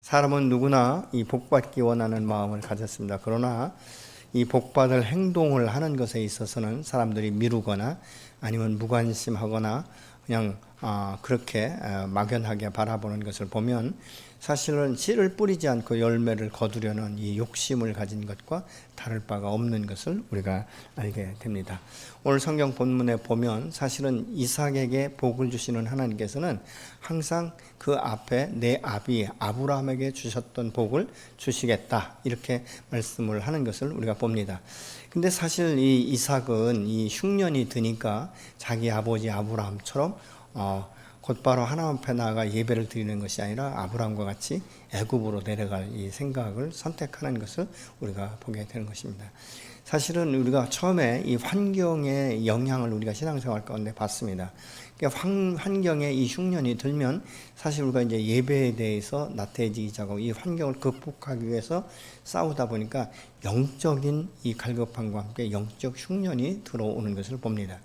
사람은 누구나 이 복받기 원하는 마음을 가졌습니다. 그러나 이 복받을 행동을 하는 것에 있어서는 사람들이 미루거나 아니면 무관심하거나 그냥 그렇게 막연하게 바라보는 것을 보면 사실은 씨를 뿌리지 않고 열매를 거두려는 이 욕심을 가진 것과 다를 바가 없는 것을 우리가 알게 됩니다. 오늘 성경 본문에 보면 사실은 이삭에게 복을 주시는 하나님께서는 항상 그 앞에 내 아비 아브라함에게 주셨던 복을 주시겠다 이렇게 말씀을 하는 것을 우리가 봅니다. 근데 사실 이 이삭은 이 흉년이 드니까 자기 아버지 아브라함처럼 곧바로 하나님 앞에 나아가 예배를 드리는 것이 아니라 아브라함과 같이 애굽으로 내려갈 이 생각을 선택하는 것을 우리가 보게 되는 것입니다. 사실은 우리가 처음에 이 환경의 영향을 우리가 신앙생활 가운데 받습니다. 그러니까 환경에 이 흉년이 들면 사실 우리가 이제 예배에 대해서 나태해지기 시작하고 이 환경을 극복하기 위해서 싸우다 보니까 영적인 이 갈급함과 함께 영적 흉년이 들어오는 것을 봅니다.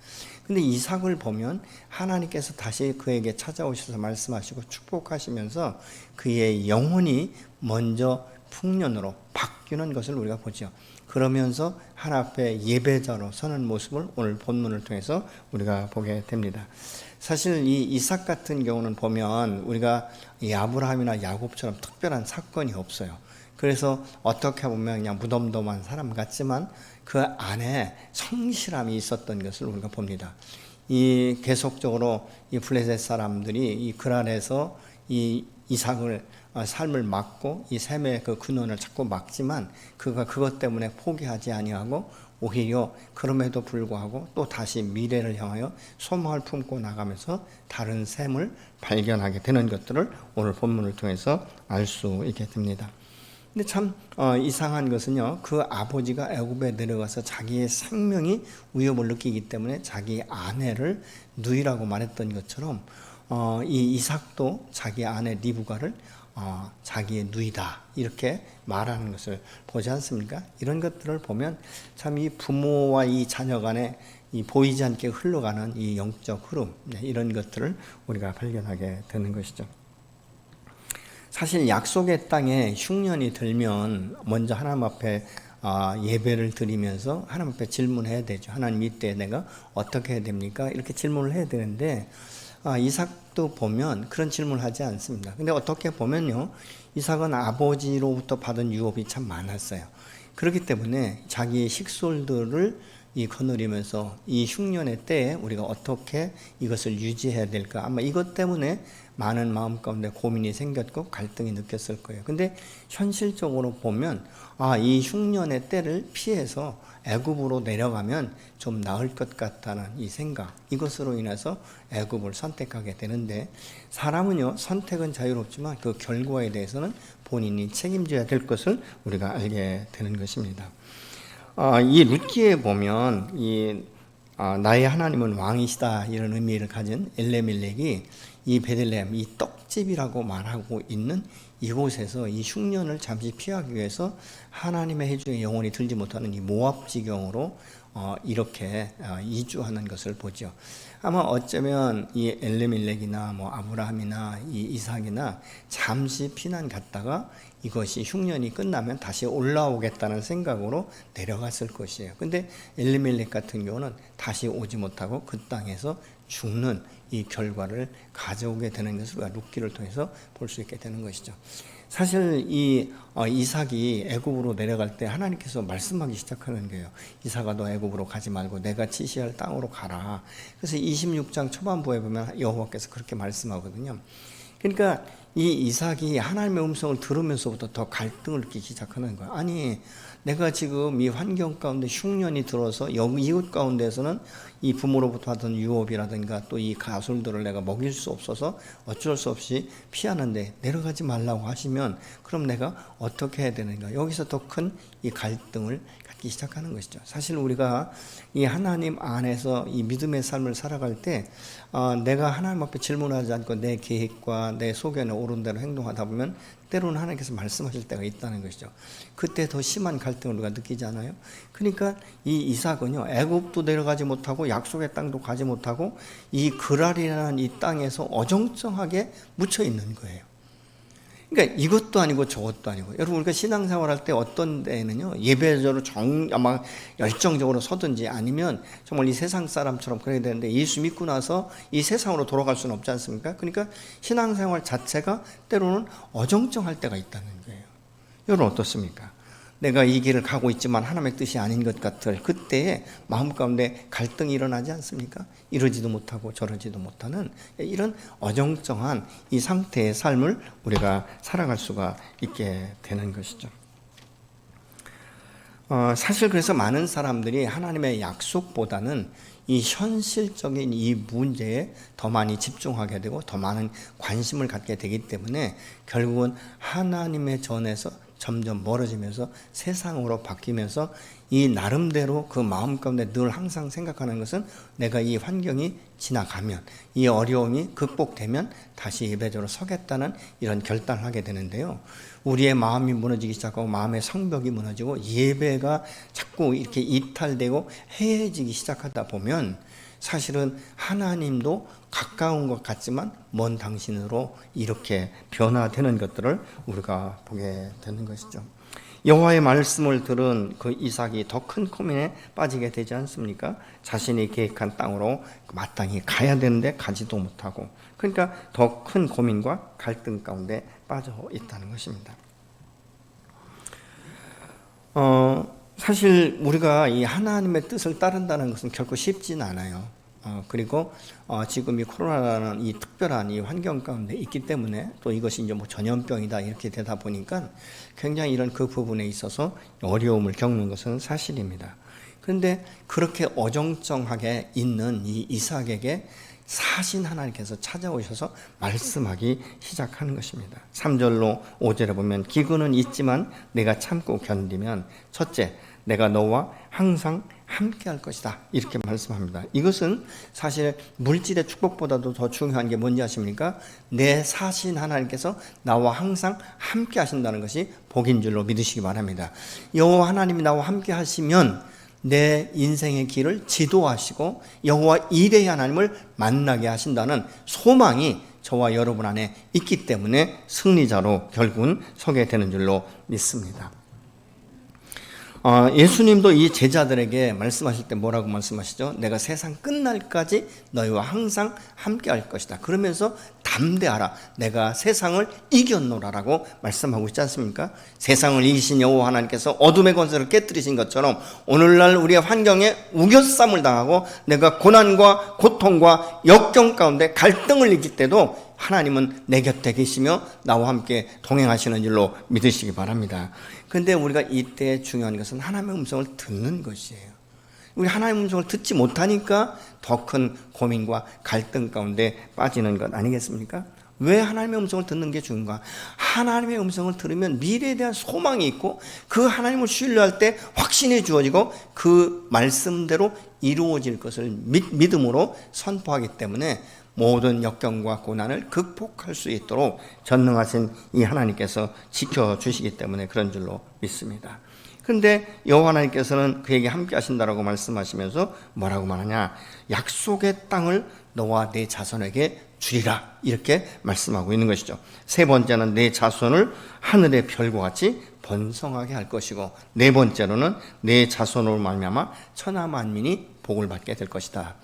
근데 이삭을 보면 하나님께서 다시 그에게 찾아오셔서 말씀하시고 축복하시면서 그의 영혼이 먼저 풍년으로 바뀌는 것을 우리가 보죠. 그러면서 하나님 앞에 예배자로 서는 모습을 오늘 본문을 통해서 우리가 보게 됩니다. 사실 이 이삭 같은 경우는 보면 우리가 이 아브라함이나 야곱처럼 특별한 사건이 없어요. 그래서 어떻게 보면 그냥 무덤덤한 사람 같지만 그 안에 성실함이 있었던 것을 우리가 봅니다. 이 계속적으로 이 블레셋 사람들이 이 그랄에서 이 이삭을 삶을 막고 이 셈의 그 근원을 자꾸 막지만 그가 그것 때문에 포기하지 아니하고 오히려 그럼에도 불구하고 또 다시 미래를 향하여 소망을 품고 나가면서 다른 셈을 발견하게 되는 것들을 오늘 본문을 통해서 알 수 있게 됩니다. 근데 참 이상한 것은요, 그 아버지가 애굽에 내려가서 자기의 생명이 위협을 느끼기 때문에 자기 아내를 누이라고 말했던 것처럼 이 이삭도 자기 아내 리브가를 자기의 누이다 이렇게 말하는 것을 보지 않습니까? 이런 것들을 보면 참 이 부모와 이 자녀 간에 이 보이지 않게 흘러가는 이 영적 흐름, 이런 것들을 우리가 발견하게 되는 것이죠. 사실 약속의 땅에 흉년이 들면 먼저 하나님 앞에 예배를 드리면서 하나님 앞에 질문해야 되죠. 하나님, 이때 내가 어떻게 해야 됩니까? 이렇게 질문을 해야 되는데 이삭도 보면 그런 질문을 하지 않습니다. 근데 어떻게 보면요, 이삭은 아버지로부터 받은 유업이 참 많았어요. 그렇기 때문에 자기의 식솔들을 거느리면서 이 흉년의 때에 우리가 어떻게 이것을 유지해야 될까, 아마 이것 때문에 많은 마음 가운데 고민이 생겼고 갈등이 느꼈을 거예요. 근데 현실적으로 보면 이 흉년의 때를 피해서 애굽으로 내려가면 좀 나을 것 같다는 이 생각, 이것으로 인해서 애굽을 선택하게 되는데, 사람은요 선택은 자유롭지만 그 결과에 대해서는 본인이 책임져야 될 것을 우리가 알게 되는 것입니다. 이 룻기에 보면 나의 하나님은 왕이시다 이런 의미를 가진 엘레멜렉이 이 베들레헴, 이 떡집이라고 말하고 있는 이곳에서 이 흉년을 잠시 피하기 위해서 하나님의 해주에 영혼이 들지 못하는 이 모압 지경으로 이렇게 이주하는 것을 보죠. 아마 어쩌면 이 엘레멜렉이나 뭐 아브라함이나 이 이삭이나 잠시 피난 갔다가 이것이 흉년이 끝나면 다시 올라오겠다는 생각으로 내려갔을 것이에요. 근데 엘리멜렉 같은 경우는 다시 오지 못하고 그 땅에서 죽는 이 결과를 가져오게 되는 것을 우리가 룻기를 통해서 볼 수 있게 되는 것이죠. 사실 이 이삭이 애굽으로 내려갈 때 하나님께서 말씀하기 시작하는 거예요. 이삭아, 너 애굽으로 가지 말고 내가 지시할 땅으로 가라. 그래서 26장 초반부에 보면 여호와께서 그렇게 말씀하거든요. 그러니까 이 이삭이 하나님의 음성을 들으면서부터 더 갈등을 느끼기 시작하는 거야. 아니, 내가 지금 이 환경 가운데 흉년이 들어서 이웃 가운데서는 이 부모로부터 받은 유업이라든가 또 이 가술들을 내가 먹일 수 없어서 어쩔 수 없이 피하는데 내려가지 말라고 하시면 그럼 내가 어떻게 해야 되는가? 여기서 더 큰 이 갈등을 갖기 시작하는 것이죠. 사실 우리가 이 하나님 안에서 이 믿음의 삶을 살아갈 때 내가 하나님 앞에 질문하지 않고 내 계획과 내 소견에 옳은 대로 행동하다 보면 때로는 하나님께서 말씀하실 때가 있다는 것이죠. 그때 더 심한 갈등을 우리가 느끼지 않아요? 그러니까 이 이삭은요, 애굽도 내려가지 못하고 약속의 땅도 가지 못하고 이 그랄이라는 이 땅에서 어정쩡하게 묻혀 있는 거예요. 그러니까 이것도 아니고 저것도 아니고, 여러분 우리가 신앙생활할 때 어떤 때는요 예배적으로 아마 열정적으로 서든지 아니면 정말 이 세상 사람처럼 그래야 되는데 예수 믿고 나서 이 세상으로 돌아갈 수는 없지 않습니까? 그러니까 신앙생활 자체가 때로는 어정쩡할 때가 있다는 거예요. 여러분 어떻습니까? 내가 이 길을 가고 있지만 하나님의 뜻이 아닌 것 같을 그때에 마음 가운데 갈등이 일어나지 않습니까? 이러지도 못하고 저러지도 못하는 이런 어정쩡한 이 상태의 삶을 우리가 살아갈 수가 있게 되는 것이죠. 사실 그래서 많은 사람들이 하나님의 약속보다는 이 현실적인 이 문제에 더 많이 집중하게 되고 더 많은 관심을 갖게 되기 때문에 결국은 하나님의 전에서 점점 멀어지면서 세상으로 바뀌면서 이 나름대로 그 마음 가운데 늘 항상 생각하는 것은 내가 이 환경이 지나가면, 이 어려움이 극복되면 다시 예배적으로 서겠다는 이런 결단을 하게 되는데요. 우리의 마음이 무너지기 시작하고 마음의 성벽이 무너지고 예배가 자꾸 이렇게 이탈되고 해해지기 시작하다 보면 사실은 하나님도 가까운 것 같지만 먼 당신으로 이렇게 변화되는 것들을 우리가 보게 되는 것이죠. 여호와의 말씀을 들은 그 이삭이 더 큰 고민에 빠지게 되지 않습니까? 자신이 계획한 땅으로 마땅히 가야 되는데 가지도 못하고, 그러니까 더 큰 고민과 갈등 가운데 빠져 있다는 것입니다. 사실 우리가 이 하나님의 뜻을 따른다는 것은 결코 쉽진 않아요. 그리고 지금 이 코로나라는 이 특별한 이 환경 가운데 있기 때문에 또 이것이 이제 뭐 전염병이다 이렇게 되다 보니까 굉장히 이런 그 부분에 있어서 어려움을 겪는 것은 사실입니다. 그런데 그렇게 어정쩡하게 있는 이 이삭에게 사신 하나님께서 찾아오셔서 말씀하기 시작하는 것입니다. 3절로 5절에 보면 기근은 있지만 내가 참고 견디면 첫째, 내가 너와 항상 함께 할 것이다. 이렇게 말씀합니다. 이것은 사실 물질의 축복보다도 더 중요한 게 뭔지 아십니까? 내 사신 하나님께서 나와 항상 함께 하신다는 것이 복인 줄로 믿으시기 바랍니다. 여호와 하나님이 나와 함께 하시면 내 인생의 길을 지도하시고 여호와 이레의 하나님을 만나게 하신다는 소망이 저와 여러분 안에 있기 때문에 승리자로 결국은 서게 되는 줄로 믿습니다. 예수님도 이 제자들에게 말씀하실 때 뭐라고 말씀하시죠? 내가 세상 끝날까지 너희와 항상 함께 할 것이다. 그러면서 담대하라. 내가 세상을 이겼노라라고 말씀하고 있지 않습니까? 세상을 이기신 여호와 하나님께서 어둠의 권세를 깨뜨리신 것처럼 오늘날 우리의 환경에 우겨쌈을 당하고 내가 고난과 고통과 역경 가운데 갈등을 이길 때도 하나님은 내 곁에 계시며 나와 함께 동행하시는 줄로 믿으시기 바랍니다. 그런데 우리가 이때 중요한 것은 하나님의 음성을 듣는 것이에요. 우리 하나님의 음성을 듣지 못하니까 더 큰 고민과 갈등 가운데 빠지는 것 아니겠습니까? 왜 하나님의 음성을 듣는 게 중요한가? 하나님의 음성을 들으면 미래에 대한 소망이 있고 그 하나님을 신뢰할 때 확신이 주어지고 그 말씀대로 이루어질 것을 믿음으로 선포하기 때문에 모든 역경과 고난을 극복할 수 있도록 전능하신 이 하나님께서 지켜주시기 때문에 그런 줄로 믿습니다. 그런데 여호와 하나님께서는 그에게 함께 하신다라고 말씀하시면서 뭐라고 말하냐? 약속의 땅을 너와 내 자손에게 주리라 이렇게 말씀하고 있는 것이죠. 세 번째는 내 자손을 하늘의 별과 같이 번성하게 할 것이고 네 번째로는 내 자손으로 말미암아 천하 만민이 복을 받게 될 것이다.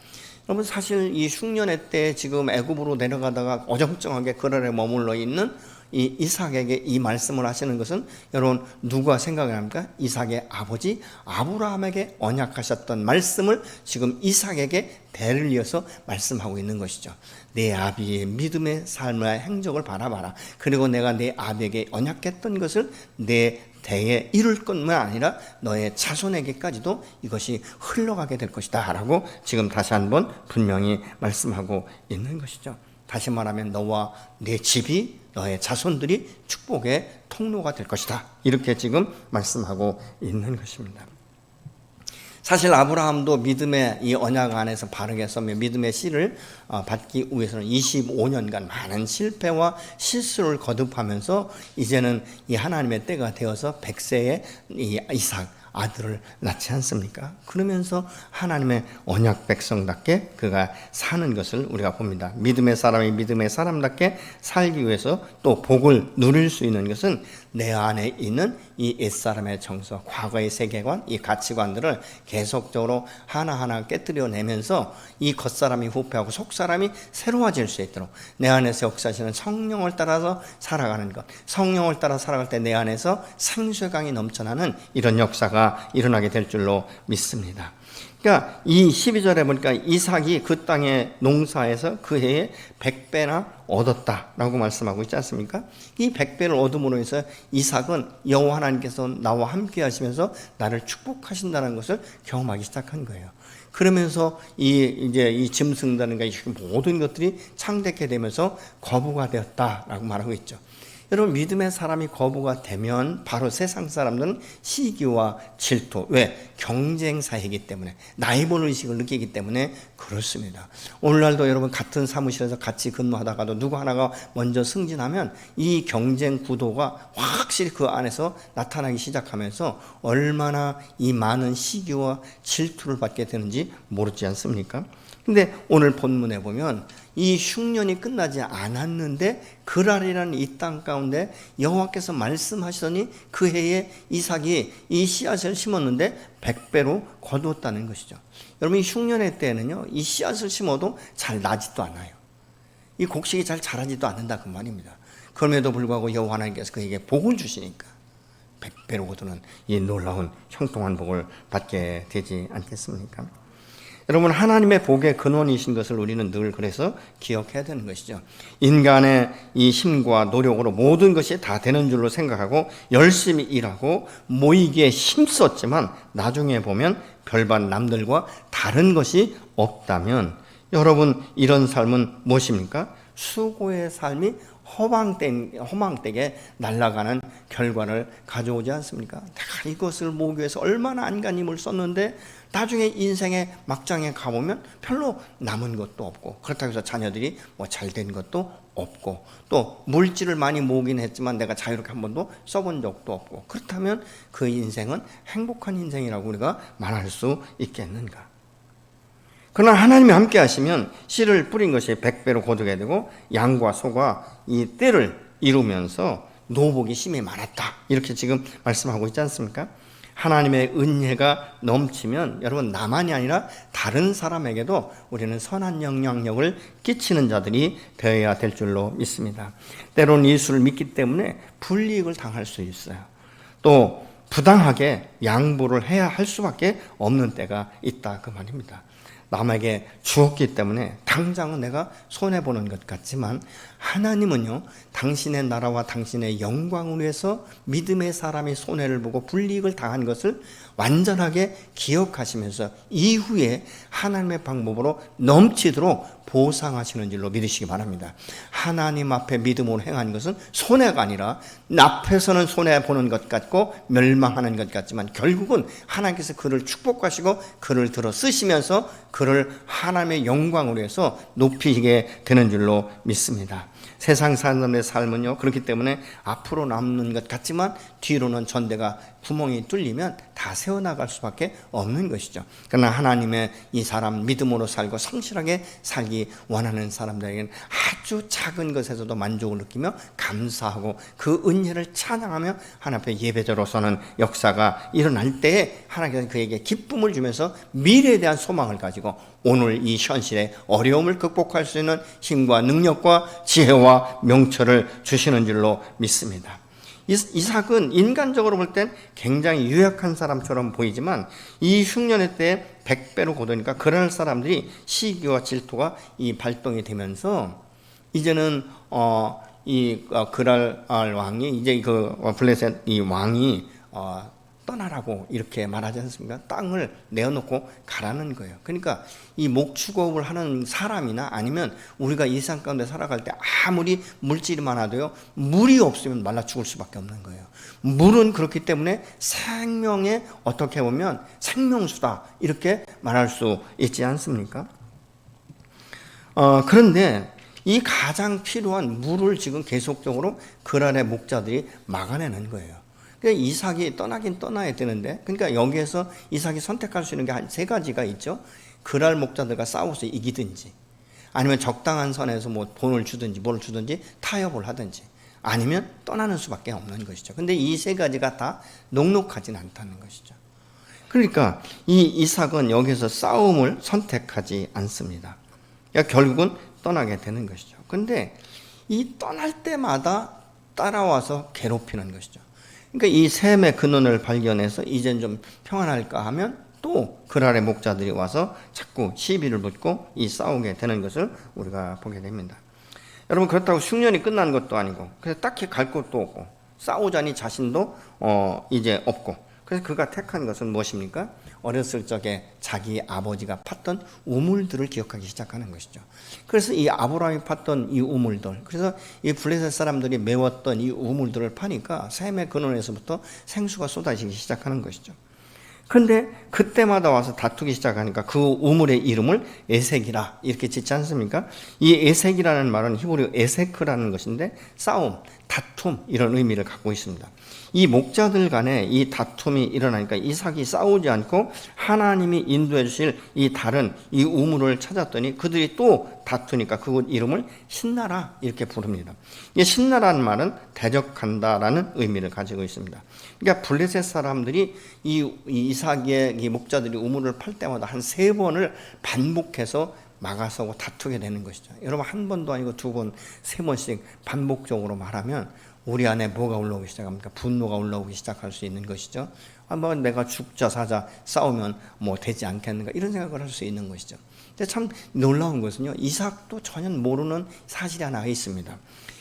여러분 사실 이 흉년의 때 지금 애굽으로 내려가다가 어정쩡하게 그랄에 머물러 있는 이 이삭에게 이 말씀을 하시는 것은 여러분 누가 생각을 합니까? 이삭의 아버지 아브라함에게 언약하셨던 말씀을 지금 이삭에게 대를 이어서 말씀하고 있는 것이죠. 내 아비의 믿음의 삶의 행적을 바라봐라. 그리고 내가 내 아비에게 언약했던 것을 내 대에 이룰 것만 아니라 너의 자손에게까지도 이것이 흘러가게 될 것이다 라고 지금 다시 한번 분명히 말씀하고 있는 것이죠. 다시 말하면 너와 내 집이 너의 자손들이 축복의 통로가 될 것이다 이렇게 지금 말씀하고 있는 것입니다. 사실 아브라함도 믿음의 이 언약 안에서 바르게 서며 믿음의 씨를 받기 위해서는 25년간 많은 실패와 실수를 거듭하면서 이제는 이 하나님의 때가 되어서 100세의 이 이삭 아들을 낳지 않습니까? 그러면서 하나님의 언약 백성답게 그가 사는 것을 우리가 봅니다. 믿음의 사람이 믿음의 사람답게 살기 위해서 또 복을 누릴 수 있는 것은 내 안에 있는 이 옛사람의 정서, 과거의 세계관, 이 가치관들을 계속적으로 하나하나 깨뜨려내면서 이 겉사람이 후패하고 속사람이 새로워질 수 있도록 내 안에서 역사하시는 성령을 따라서 살아가는 것, 성령을 따라 살아갈 때 내 안에서 생수강이 넘쳐나는 이런 역사가 일어나게 될 줄로 믿습니다. 그러니까 이 12절에 보니까 이삭이 그 땅의 농사에서 그 해에 100배나 얻었다라고 말씀하고 있지 않습니까? 이 100배를 얻음으로 해서 이삭은 여호와 하나님께서 나와 함께 하시면서 나를 축복하신다는 것을 경험하기 시작한 거예요. 그러면서 이제 이 짐승들과 이 모든 것들이 창대케 되면서 거부가 되었다라고 말하고 있죠. 여러분, 믿음의 사람이 거부가 되면 바로 세상 사람들은 시기와 질투, 왜? 경쟁사이기 때문에, 나이볼 의식을 느끼기 때문에 그렇습니다. 오늘날도 여러분 같은 사무실에서 같이 근무하다가도 누구 하나가 먼저 승진하면 이 경쟁 구도가 확실히 그 안에서 나타나기 시작하면서 얼마나 이 많은 시기와 질투를 받게 되는지 모르지 않습니까? 근데 오늘 본문에 보면 이 흉년이 끝나지 않았는데 그랄이라는 이 땅 가운데 여호와께서 말씀하시더니 그 해에 이삭이 이 씨앗을 심었는데 100배로 거두었다는 것이죠. 여러분, 이 흉년의 때에는요, 이 씨앗을 심어도 잘 나지도 않아요. 이 곡식이 잘 자라지도 않는다 그 말입니다. 그럼에도 불구하고 여호와 하나님께서 그에게 복을 주시니까 100배로 거두는 이 놀라운 형통한 복을 받게 되지 않겠습니까? 여러분, 하나님의 복의 근원이신 것을 우리는 늘 그래서 기억해야 되는 것이죠. 인간의 이 힘과 노력으로 모든 것이 다 되는 줄로 생각하고 열심히 일하고 모이기에 힘썼지만 나중에 보면 별반 남들과 다른 것이 없다면 여러분, 이런 삶은 무엇입니까? 수고의 삶이 허망되게 날아가는 결과를 가져오지 않습니까? 내가 이것을 모으기 위해서 얼마나 안간힘을 썼는데 나중에 인생의 막장에 가보면 별로 남은 것도 없고, 그렇다고 해서 자녀들이 뭐 잘된 것도 없고, 또 물질을 많이 모으긴 했지만 내가 자유롭게 한 번도 써본 적도 없고, 그렇다면 그 인생은 행복한 인생이라고 우리가 말할 수 있겠는가? 그러나 하나님이 함께 하시면 씨를 뿌린 것이 100배로 거두게 되고 양과 소가 이 떼를 이루면서 노복이 심히 많았다, 이렇게 지금 말씀하고 있지 않습니까? 하나님의 은혜가 넘치면 여러분, 나만이 아니라 다른 사람에게도 우리는 선한 영향력을 끼치는 자들이 되어야 될 줄로 믿습니다. 때론 예수를 믿기 때문에 불이익을 당할 수 있어요. 또 부당하게 양보를 해야 할 수밖에 없는 때가 있다 그 말입니다. 남에게 주었기 때문에 당장은 내가 손해보는 것 같지만 하나님은요, 당신의 나라와 당신의 영광을 위해서 믿음의 사람이 손해를 보고 불이익을 당한 것을 완전하게 기억하시면서 이후에 하나님의 방법으로 넘치도록 보상하시는 줄로 믿으시기 바랍니다. 하나님 앞에 믿음으로 행한 것은 손해가 아니라 앞에서는 손해보는 것 같고 멸망하는 것 같지만 결국은 하나님께서 그를 축복하시고 그를 들어 쓰시면서 그를 하나님의 영광으로 해서 높이게 되는 줄로 믿습니다. 세상 사람들의 삶은요, 그렇기 때문에 앞으로 남는 것 같지만 뒤로는 전대가 구멍이 뚫리면 다 새어나갈 수밖에 없는 것이죠. 그러나 하나님의 이 사람 믿음으로 살고 성실하게 살기 원하는 사람들에게는 아주 작은 것에서도 만족을 느끼며 감사하고 그 은혜를 찬양하며 하나님 앞에 예배자로서는 역사가 일어날 때에 하나님께서 그에게 기쁨을 주면서 미래에 대한 소망을 가지고 오늘 이 현실의 어려움을 극복할 수 있는 힘과 능력과 지혜와 명철을 주시는 줄로 믿습니다. 이삭은 인간적으로 볼 땐 굉장히 유약한 사람처럼 보이지만 이 흉년의 때에 100배로 거두니까 그럴 사람들이 시기와 질투가 이 발동이 되면서 이제는 그랄 왕이 이제 그 블레셋 이 왕이 떠나라고 이렇게 말하지 않습니까? 땅을 내어놓고 가라는 거예요. 그러니까 이 목축업을 하는 사람이나 아니면 우리가 이 세상 가운데 살아갈 때 아무리 물질이 많아도요, 물이 없으면 말라 죽을 수밖에 없는 거예요. 물은 그렇기 때문에 생명의 어떻게 보면 생명수다, 이렇게 말할 수 있지 않습니까? 그런데 이 가장 필요한 물을 지금 계속적으로 그랄의 목자들이 막아내는 거예요. 그러니까 이삭이 떠나긴 떠나야 되는데, 그러니까 여기에서 이삭이 선택할 수 있는 게 한 세 가지가 있죠. 그랄 목자들과 싸워서 이기든지, 아니면 적당한 선에서 뭐 돈을 주든지 뭘 주든지 타협을 하든지, 아니면 떠나는 수밖에 없는 것이죠. 근데 이 세 가지가 다 녹록하진 않다는 것이죠. 그러니까 이 이삭은 여기서 싸움을 선택하지 않습니다. 그러니까 결국은 떠나게 되는 것이죠. 근데 이 떠날 때마다 따라와서 괴롭히는 것이죠. 그러니까 이 샘의 근원을 발견해서 이젠 좀 평안할까 하면 또 그랄의 목자들이 와서 자꾸 시비를 붙고 이 싸우게 되는 것을 우리가 보게 됩니다. 여러분, 그렇다고 흉년이 끝난 것도 아니고, 그래서 딱히 갈 곳도 없고, 싸우자니 자신도 이제 없고, 그래서 그가 택한 것은 무엇입니까? 어렸을 적에 자기 아버지가 팠던 우물들을 기억하기 시작하는 것이죠. 그래서 이 아브라함이 팠던 이 우물들, 그래서 이 블레셋 사람들이 메웠던 이 우물들을 파니까 샘의 근원에서부터 생수가 쏟아지기 시작하는 것이죠. 그런데 그때마다 와서 다투기 시작하니까 그 우물의 이름을 에색이라 이렇게 짓지 않습니까? 이 에색이라는 말은 히브리 에세크라는 것인데 싸움, 다툼 이런 의미를 갖고 있습니다. 이 목자들 간에 이 다툼이 일어나니까 이삭이 싸우지 않고 하나님이 인도해 주실 이 다른 이 우물을 찾았더니 그들이 또 다투니까 그곳 이름을 신나라 이렇게 부릅니다. 이 신나라는 말은 대적한다라는 의미를 가지고 있습니다. 그러니까 블레셋 사람들이 이 이삭의 이 목자들이 우물을 팔 때마다 한 3번을 반복해서 막아서고 다투게 되는 것이죠. 여러분, 한 번도 아니고 2번, 3번씩 반복적으로 말하면 우리 안에 뭐가 올라오기 시작합니까? 분노가 올라오기 시작할 수 있는 것이죠. 뭐 내가 죽자 사자 싸우면 뭐 되지 않겠는가 이런 생각을 할 수 있는 것이죠. 근데 참 놀라운 것은요, 이삭도 전혀 모르는 사실이 하나 있습니다.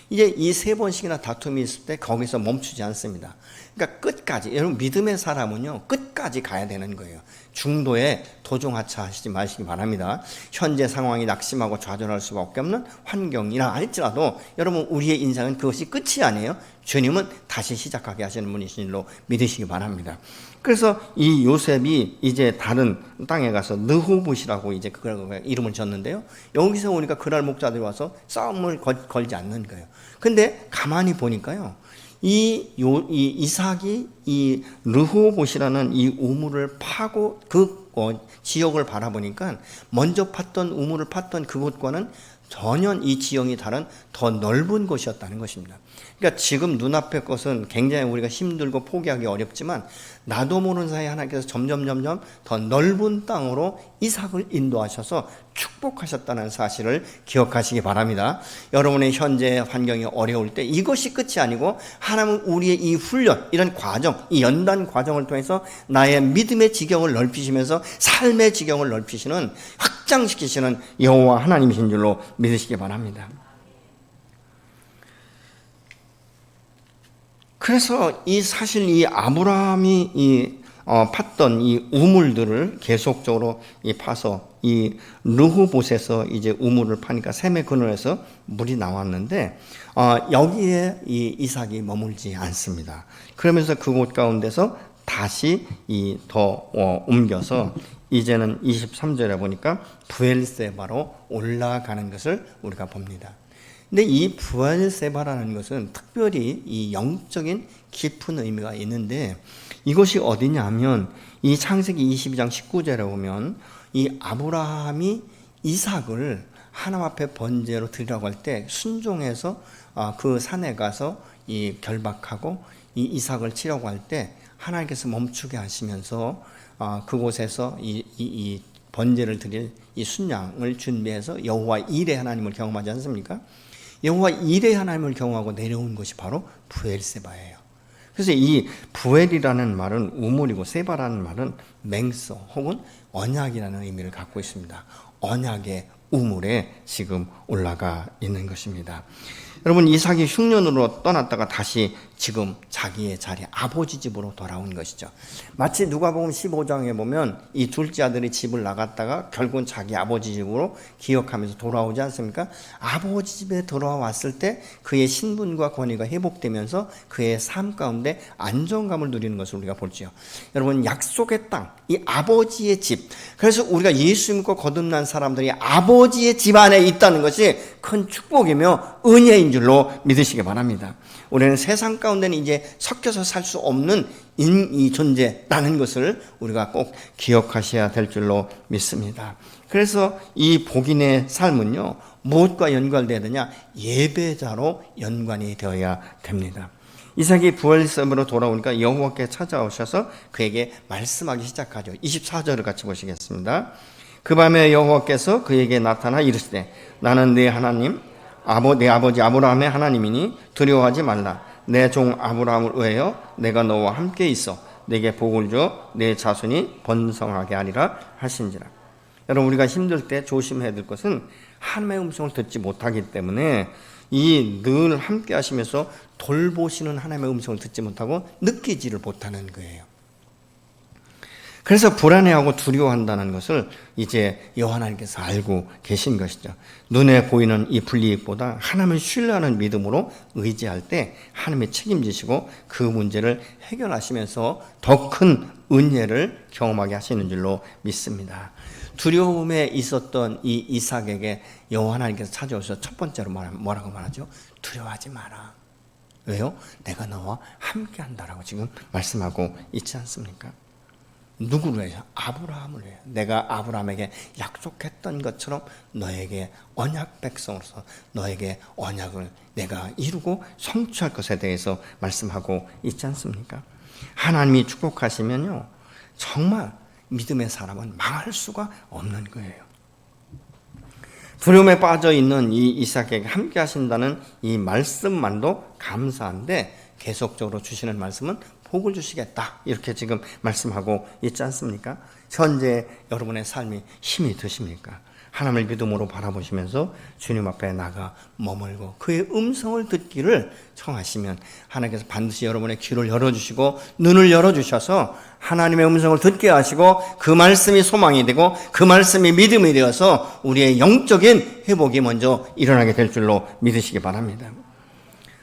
이제 이 3번씩이나 다툼이 있을 때 거기서 멈추지 않습니다. 그러니까 끝까지, 여러분 믿음의 사람은요 끝까지 가야 되는 거예요. 중도에 도종하차하시지 마시기 바랍니다. 현재 상황이 낙심하고 좌절할 수밖에 없는 환경이라 할지라도 여러분 우리의 인생은 그것이 끝이 아니에요. 주님은 다시 시작하게 하시는 분이신 줄로 믿으시기 바랍니다. 그래서 이 요셉이 이제 다른 땅에 가서 느호봇이라고 이제 그걸 이름을 졌는데요. 여기서 오니까 그날 목자들이 와서 싸움을 걸지 않는 거예요. 근데 가만히 보니까요, 이 이삭이 이 르호봇이라는 이 우물을 파고 그 지역을 바라보니까 먼저 팠던 우물을 팠던 그곳과는 전혀 이 지형이 다른 더 넓은 곳이었다는 것입니다. 그러니까 지금 눈앞의 것은 굉장히 우리가 힘들고 포기하기 어렵지만 나도 모르는 사이에 하나님께서 점점 더 넓은 땅으로 이삭을 인도하셔서 축복하셨다는 사실을 기억하시기 바랍니다. 여러분의 현재 환경이 어려울 때 이것이 끝이 아니고 하나님은 우리의 이 훈련, 이런 과정, 이 연단 과정을 통해서 나의 믿음의 지경을 넓히시면서 삶의 지경을 넓히시는, 확장시키시는 여호와 하나님이신 줄로 믿으시기 바랍니다. 그래서 사실 이 아브라함이 팠던 이 우물들을 계속적으로 파서 이 르호봇에서 이제 우물을 파니까 샘의 근원에서 물이 나왔는데 여기에 이 이삭이 머물지 않습니다. 그러면서 그곳 가운데서 다시 더 옮겨서 이제는 23절에 보니까 부엘세바로 올라가는 것을 우리가 봅니다. 근데 이 부엘세바라는 것은 특별히 이 영적인 깊은 의미가 있는데, 이것이 어디냐 하면 이 창세기 22장 19절에 보면 이 아브라함이 이삭을 하나님 앞에 번제로 드리라고 할 때 순종해서 그 산에 가서 이 결박하고 이 이삭을 치려고 할 때 하나님께서 멈추게 하시면서 그곳에서 이 번제를 드릴 이 순양을 준비해서 여호와 일의 하나님을 경험하지 않습니까? 여호와 일의 하나님을 경험하고 내려온 것이 바로 부엘세바예요. 그래서 이 부엘이라는 말은 우물이고 세바라는 말은 맹서 혹은 언약이라는 의미를 갖고 있습니다. 언약의 우물에 지금 올라가 있는 것입니다. 여러분, 이삭이 흉년으로 떠났다가 다시 지금 자기의 자리, 아버지 집으로 돌아온 것이죠. 마치 누가복음 15장에 보면 이 둘째 아들이 집을 나갔다가 결국은 자기 아버지 집으로 기억하면서 돌아오지 않습니까? 아버지 집에 돌아왔을 때 그의 신분과 권위가 회복되면서 그의 삶 가운데 안정감을 누리는 것을 우리가 볼지요. 여러분, 약속의 땅, 이 아버지의 집. 그래서 우리가 예수 믿고 거듭난 사람들이 아버지의 집 안에 있다는 것이 큰 축복이며 은혜인 줄로 믿으시기 바랍니다. 우리는 세상 가운데는 이제 섞여서 살 수 없는 이 존재라는 것을 우리가 꼭 기억하셔야 될 줄로 믿습니다. 그래서 이 복인의 삶은요, 무엇과 연관되어야 되냐? 예배자로 연관이 되어야 됩니다. 이삭이 부엘세바로 돌아오니까 여호와께 찾아오셔서 그에게 말씀하기 시작하죠. 24절을 같이 보시겠습니다. 그 밤에 여호와께서 그에게 나타나 이르시되 나는 네 하나님 내 아버지 아브라함의 하나님이니 두려워하지 말라. 내 종 아브라함을 위하여 내가 너와 함께 있어 내게 복을 줘 내 자손이 번성하게 하리라 하신지라. 여러분, 우리가 힘들 때 조심해야 될 것은 하나님의 음성을 듣지 못하기 때문에 이 늘 함께 하시면서 돌보시는 하나님의 음성을 듣지 못하고 느끼지를 못하는 거예요. 그래서 불안해하고 두려워한다는 것을 이제 여호와께서 알고 계신 것이죠. 눈에 보이는 이 불이익보다 하나님을 신뢰하는 믿음으로 의지할 때 하나님이 책임지시고 그 문제를 해결하시면서 더 큰 은혜를 경험하게 하시는 줄로 믿습니다. 두려움에 있었던 이 이삭에게 여호와 하나님께서 찾아오셔서 첫 번째로 뭐라고 말하죠? 두려워하지 마라. 왜요? 내가 너와 함께 한다라고 지금 말씀하고 있지 않습니까? 누구를 위해서? 아브라함을 위해. 내가 아브라함에게 약속했던 것처럼 너에게 언약 백성으로서 너에게 언약을 내가 이루고 성취할 것에 대해서 말씀하고 있지 않습니까? 하나님이 축복하시면요, 정말 믿음의 사람은 망할 수가 없는 거예요. 두려움에 빠져 있는 이 이삭에게 함께 하신다는 이 말씀만도 감사한데 계속적으로 주시는 말씀은 복을 주시겠다, 이렇게 지금 말씀하고 있지 않습니까? 현재 여러분의 삶이 힘이 드십니까? 하나님을 믿음으로 바라보시면서 주님 앞에 나가 머물고 그의 음성을 듣기를 청하시면 하나님께서 반드시 여러분의 귀를 열어주시고 눈을 열어주셔서 하나님의 음성을 듣게 하시고 그 말씀이 소망이 되고 그 말씀이 믿음이 되어서 우리의 영적인 회복이 먼저 일어나게 될 줄로 믿으시기 바랍니다.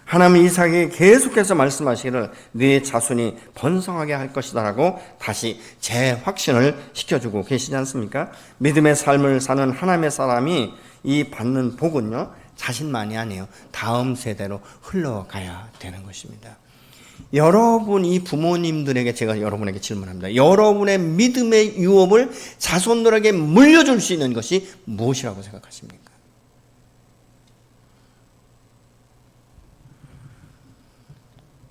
하나님 이삭이 계속해서 말씀하시기를 네 자손이 번성하게 할 것이다라고 다시 재확신을 시켜주고 계시지 않습니까? 믿음의 삶을 사는 하나님의 사람이 이 받는 복은요, 자신만이 아니에요. 다음 세대로 흘러가야 되는 것입니다. 여러분, 이 부모님들에게 제가 여러분에게 질문합니다. 여러분의 믿음의 유업을 자손들에게 물려줄 수 있는 것이 무엇이라고 생각하십니까?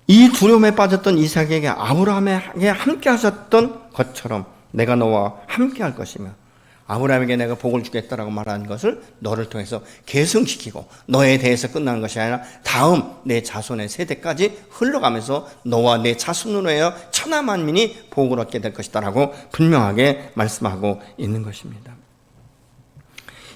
이 두려움에 빠졌던 이삭에게 아브라함에게 함께 하셨던 것처럼 내가 너와 함께 할 것이며 아브라함에게 내가 복을 주겠다라고 말한 것을 너를 통해서 계승시키고 너에 대해서 끝나는 것이 아니라 다음 내 자손의 세대까지 흘러가면서 너와 내 자손으로 하여 천하 만민이 복을 얻게 될 것이다라고 분명하게 말씀하고 있는 것입니다.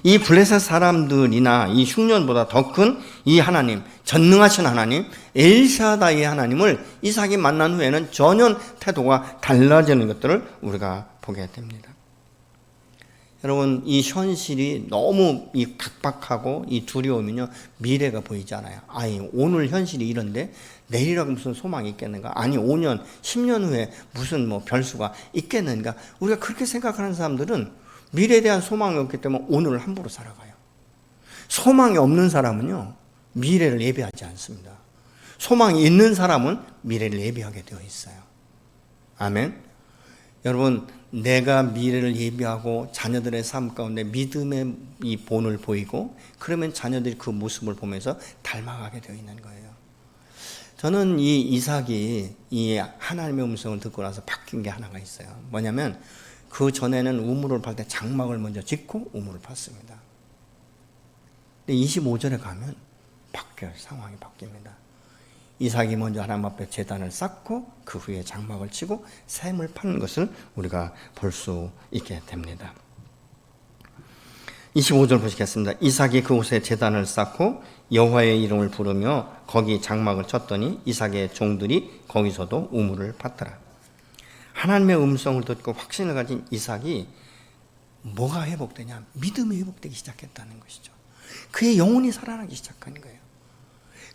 이 블레셋 사람들이나 이 흉년보다 더 큰 이 하나님, 전능하신 하나님, 엘샤다의 하나님을 이삭이 만난 후에는 전혀 태도가 달라지는 것들을 우리가 보게 됩니다. 여러분, 이 현실이 너무 이 각박하고 이 두려움이요, 미래가 보이지 않아요. 아니, 오늘 현실이 이런데 내일이라고 무슨 소망이 있겠는가? 아니, 5년, 10년 후에 무슨 뭐 별수가 있겠는가? 우리가 그렇게 생각하는 사람들은 미래에 대한 소망이 없기 때문에 오늘을 함부로 살아가요. 소망이 없는 사람은요, 미래를 예비하지 않습니다. 소망이 있는 사람은 미래를 예비하게 되어 있어요. 아멘. 여러분, 내가 미래를 예비하고 자녀들의 삶 가운데 믿음의 이 본을 보이고 그러면 자녀들이 그 모습을 보면서 닮아가게 되어 있는 거예요. 저는 이 이삭이 이 하나님의 음성을 듣고 나서 바뀐 게 하나가 있어요. 뭐냐면 그 전에는 우물을 팔 때 장막을 먼저 짓고 우물을 팠습니다. 근데 25절에 가면 바뀌어요. 상황이 바뀝니다. 이삭이 먼저 하나님 앞에 제단을 쌓고 그 후에 장막을 치고 샘을 파는 것을 우리가 볼 수 있게 됩니다. 25절 보시겠습니다. 이삭이 그곳에 제단을 쌓고 여호와의 이름을 부르며 거기 장막을 쳤더니 이삭의 종들이 거기서도 우물을 팠더라. 하나님의 음성을 듣고 확신을 가진 이삭이 뭐가 회복되냐? 믿음이 회복되기 시작했다는 것이죠. 그의 영혼이 살아나기 시작한 거예요.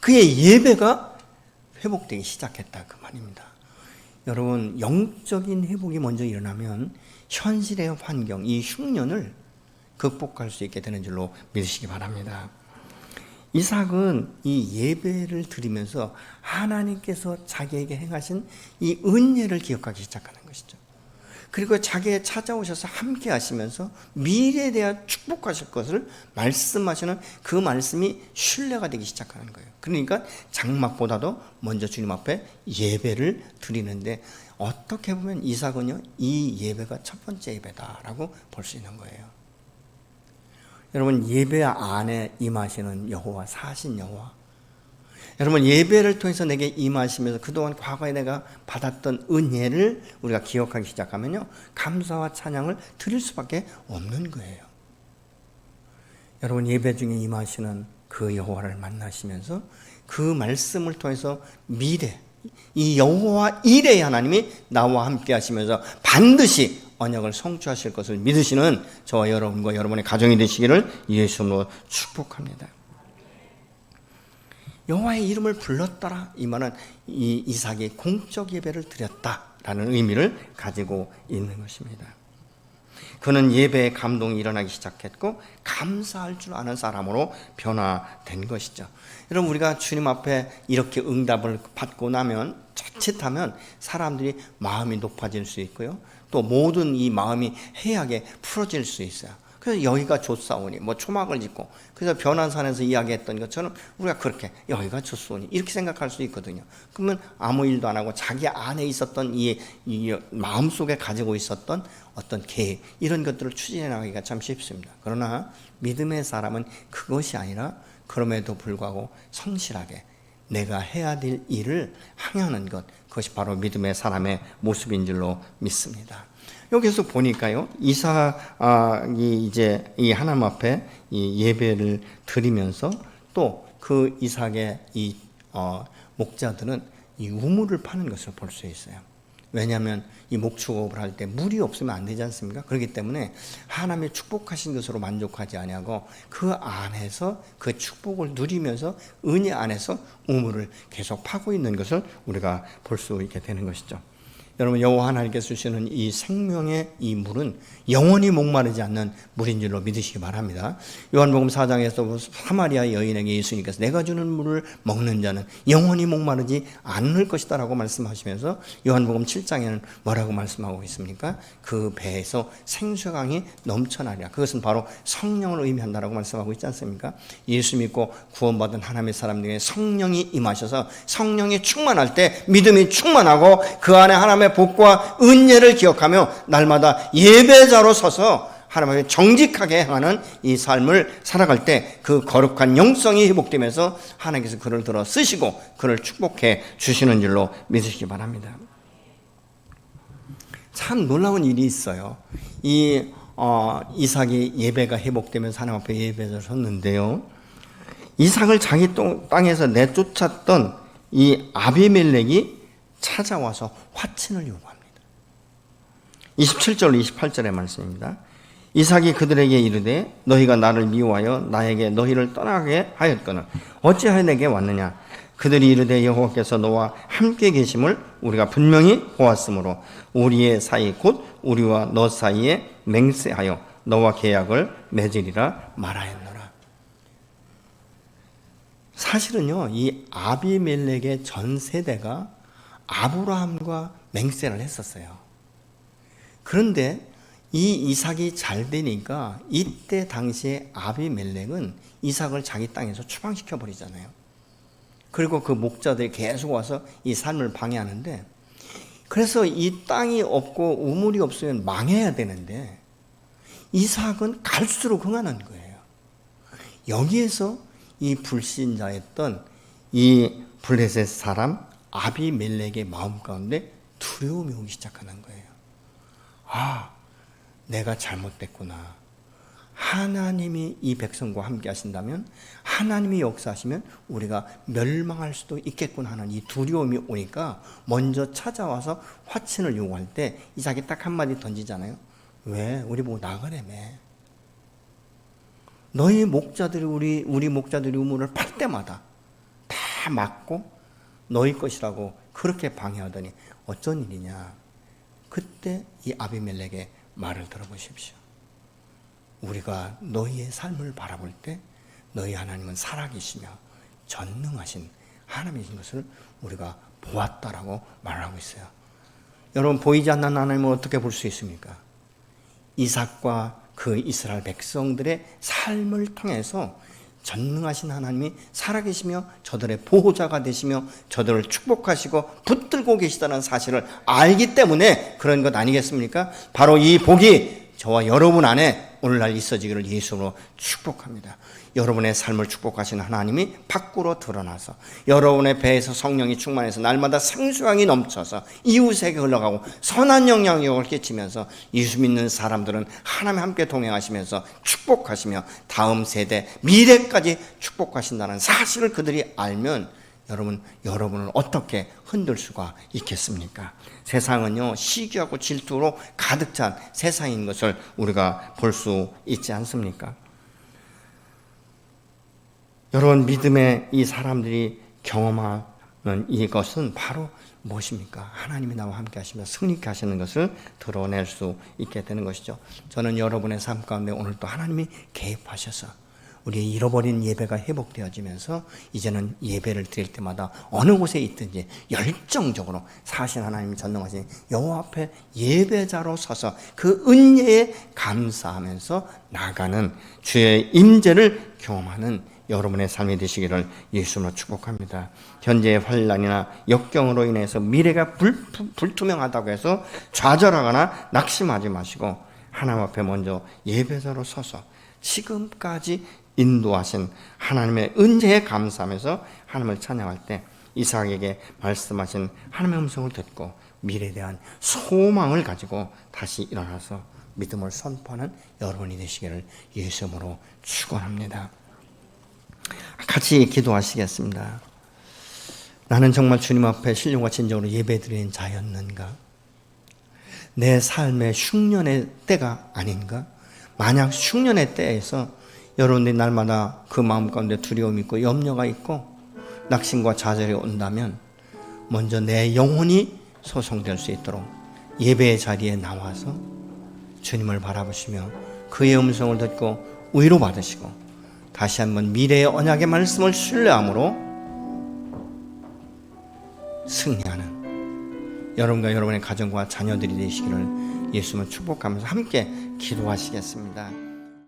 그의 예배가 회복되기 시작했다 그 말입니다. 여러분, 영적인 회복이 먼저 일어나면 현실의 환경, 이 흉년을 극복할 수 있게 되는 줄로 믿으시기 바랍니다. 이삭은 이 예배를 드리면서 하나님께서 자기에게 행하신 이 은혜를 기억하기 시작하는 것이죠. 그리고 자기에 찾아오셔서 함께 하시면서 미래에 대한 축복하실 것을 말씀하시는 그 말씀이 신뢰가 되기 시작하는 거예요. 그러니까 장막보다도 먼저 주님 앞에 예배를 드리는데, 어떻게 보면 이삭은요, 이 예배가 첫 번째 예배다라고 볼 수 있는 거예요. 여러분, 예배 안에 임하시는 여호와, 사신 여호와, 여러분, 예배를 통해서 내게 임하시면서 그동안 과거에 내가 받았던 은혜를 우리가 기억하기 시작하면요, 감사와 찬양을 드릴 수밖에 없는 거예요. 여러분, 예배 중에 임하시는 그 여호와를 만나시면서 그 말씀을 통해서 미래, 이 여호와 이레의 하나님이 나와 함께 하시면서 반드시 언약을 성취하실 것을 믿으시는 저와 여러분과 여러분의 가정이 되시기를 예수님으로 축복합니다. 여호와의 이름을 불렀더라, 이 말은 이 이삭이 공적 예배를 드렸다라는 의미를 가지고 있는 것입니다. 그는 예배의 감동이 일어나기 시작했고 감사할 줄 아는 사람으로 변화된 것이죠. 여러분, 우리가 주님 앞에 이렇게 응답을 받고 나면, 자칫하면 사람들이 마음이 높아질 수 있고요, 또 모든 이 마음이 해하게 풀어질 수 있어요. 그래서 여기가 좋사오니 초막을 짓고, 그래서 변화산에서 이야기했던 것처럼 우리가 그렇게 여기가 좋사오니 이렇게 생각할 수 있거든요. 그러면 아무 일도 안 하고 자기 안에 있었던 이 마음속에 가지고 있었던 어떤 계획, 이런 것들을 추진해 나가기가 참 쉽습니다. 그러나 믿음의 사람은 그것이 아니라 그럼에도 불구하고 성실하게 내가 해야 될 일을 행하는 것, 그것이 바로 믿음의 사람의 모습인 줄로 믿습니다. 여기서 보니까요, 이삭이 이제 이 하나님 앞에 이 예배를 드리면서 또 그 이삭의 이 목자들은 이 우물을 파는 것을 볼 수 있어요. 왜냐하면 이 목축업을 할 때 물이 없으면 안 되지 않습니까? 그렇기 때문에 하나님의 축복하신 것으로 만족하지 아니하고 그 안에서 그 축복을 누리면서 은혜 안에서 우물을 계속 파고 있는 것을 우리가 볼 수 있게 되는 것이죠. 여러분, 여호와 하나님께서 주시는 이 생명의 이 물은 영원히 목마르지 않는 물인 줄로 믿으시기 바랍니다. 요한복음 4장에서 사마리아 여인에게 예수님께서 내가 주는 물을 먹는 자는 영원히 목마르지 않을 것이다 라고 말씀하시면서 요한복음 7장에는 뭐라고 말씀하고 있습니까? 그 배에서 생수강이 넘쳐나리라. 그것은 바로 성령을 의미한다라고 말씀하고 있지 않습니까? 예수 믿고 구원받은 하나님의 사람들에게 성령이 임하셔서 성령이 충만할 때 믿음이 충만하고 그 안에 하나님의 복과 은혜를 기억하며 날마다 예배자로 서서 하나님의 정직하게 행하는 이 삶을 살아갈 때 그 거룩한 영성이 회복되면서 하나님께서 그를 들어 쓰시고 그를 축복해 주시는 줄로 믿으시기 바랍니다. 참 놀라운 일이 있어요. 이삭이 예배가 회복되면서 하나님 앞에 예배를 섰는데요, 이삭을 자기 땅에서 내쫓았던 이 아비멜렉이 찾아와서 화친을 요구합니다. 27절 28절의 말씀입니다. 이삭이 그들에게 이르되 너희가 나를 미워하여 나에게 너희를 떠나게 하였거늘 어찌하여 내게 왔느냐. 그들이 이르되 여호와께서 너와 함께 계심을 우리가 분명히 보았으므로 우리의 사이 곧 우리와 너 사이에 맹세하여 너와 계약을 맺으리라 말하였노라. 사실은요, 이 아비멜렉의 전 세대가 아브라함과 맹세를 했었어요. 그런데 이 이삭이 잘 되니까 이때 당시에 아비멜렉은 이삭을 자기 땅에서 추방시켜 버리잖아요. 그리고 그 목자들이 계속 와서 이 삶을 방해하는데, 그래서 이 땅이 없고 우물이 없으면 망해야 되는데 이삭은 갈수록 흥하는 거예요. 여기에서 이 불신자였던 이 블레셋 사람 아비멜렉의 마음 가운데 두려움이 오기 시작하는 거예요. 아, 내가 잘못됐구나. 하나님이 이 백성과 함께 하신다면, 하나님이 역사하시면 우리가 멸망할 수도 있겠구나 하는 이 두려움이 오니까 먼저 찾아와서 화친을 요구할 때 이삭이 딱 한마디 던지잖아요. 왜? 우리 보고 나가래며. 너희 목자들이 우리 목자들이 우물을 팔 때마다 다 막고 너희 것이라고 그렇게 방해하더니 어쩐 일이냐. 그때 이 아비멜렉의 말을 들어보십시오. 우리가 너희의 삶을 바라볼 때 너희 하나님은 살아계시며 전능하신 하나님이신 것을 우리가 보았다라고 말하고 있어요. 여러분, 보이지 않는 하나님을 어떻게 볼 수 있습니까? 이삭과 그 이스라엘 백성들의 삶을 통해서 전능하신 하나님이 살아계시며 저들의 보호자가 되시며 저들을 축복하시고 붙들고 계시다는 사실을 알기 때문에 그런 것 아니겠습니까? 바로 이 복이 저와 여러분 안에 오늘날 있어지기를 예수로 축복합니다. 여러분의 삶을 축복하시는 하나님이 밖으로 드러나서 여러분의 배에서 성령이 충만해서 날마다 생수량이 넘쳐서 이웃에게 흘러가고 선한 영향력을 끼치면서 예수 믿는 사람들은 하나님과 함께 동행하시면서 축복하시며 다음 세대 미래까지 축복하신다는 사실을 그들이 알면 여러분을 어떻게 흔들 수가 있겠습니까? 세상은요, 시기하고 질투로 가득 찬 세상인 것을 우리가 볼 수 있지 않습니까? 여러분, 믿음의 이 사람들이 경험하는 이것은 바로 무엇입니까? 하나님이 나와 함께 하시며 승리케 하시는 것을 드러낼 수 있게 되는 것이죠. 저는 여러분의 삶 가운데 오늘 또 하나님이 개입하셔서 우리의 잃어버린 예배가 회복되어지면서 이제는 예배를 드릴 때마다 어느 곳에 있든지 열정적으로 사신 하나님이 전능하신 여호와 앞에 예배자로 서서 그 은혜에 감사하면서 나가는 주의 임재를 경험하는 여러분의 삶이 되시기를 예수님으로 축복합니다. 현재의 환난이나 역경으로 인해서 미래가 불투명하다고 해서 좌절하거나 낙심하지 마시고 하나님 앞에 먼저 예배자로 서서 지금까지 인도하신 하나님의 은혜에 감사하면서 하나님을 찬양할 때 이삭에게 말씀하신 하나님의 음성을 듣고 미래에 대한 소망을 가지고 다시 일어나서 믿음을 선포하는 여러분이 되시기를 예수님으로 축원합니다. 같이 기도하시겠습니다. 나는 정말 주님 앞에 신령과 진정으로 예배드리는 자였는가? 내 삶의 흉년의 때가 아닌가? 만약 흉년의 때에서 여러분들이 날마다 그 마음 가운데 두려움이 있고 염려가 있고 낙심과 좌절이 온다면 먼저 내 영혼이 소송될 수 있도록 예배의 자리에 나와서 주님을 바라보시며 그의 음성을 듣고 위로받으시고 다시 한번 미래의 언약의 말씀을 신뢰함으로 승리하는 여러분과 여러분의 가정과 자녀들이 되시기를 예수님을 축복하면서 함께 기도하시겠습니다.